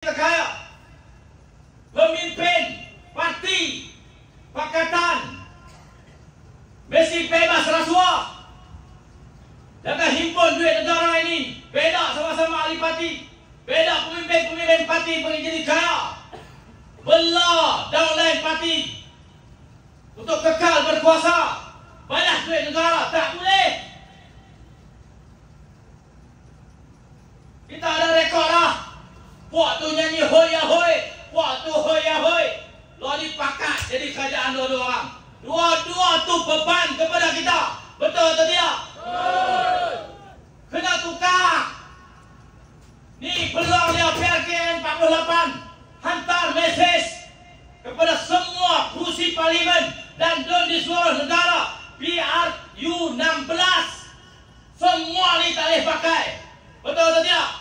kaya, pemimpin parti pakatan mesti bebas rasuah. Jangan himpun duit negara ini. Beda sama-sama ahli parti, beda pemimpin parti boleh jadi kaya, belah downline parti untuk kekal berkuasa, banyak duit negara. Tak boleh. Kita ada rekod lah. Puak tu nyanyi hoi ya hoi, puak tu hoi ya hoi. Lo dipakat jadi kerajaan dua-dua orang. Dua-dua tu beban kepada kita. Betul atau tidak? Betul. Kena tukar. Ni peluang dia PRKN 48. Hantar mesej kepada semua kursi parlimen dan di seluruh negara. PRU 16. Semua ni tak boleh pakai. Betul atau tidak?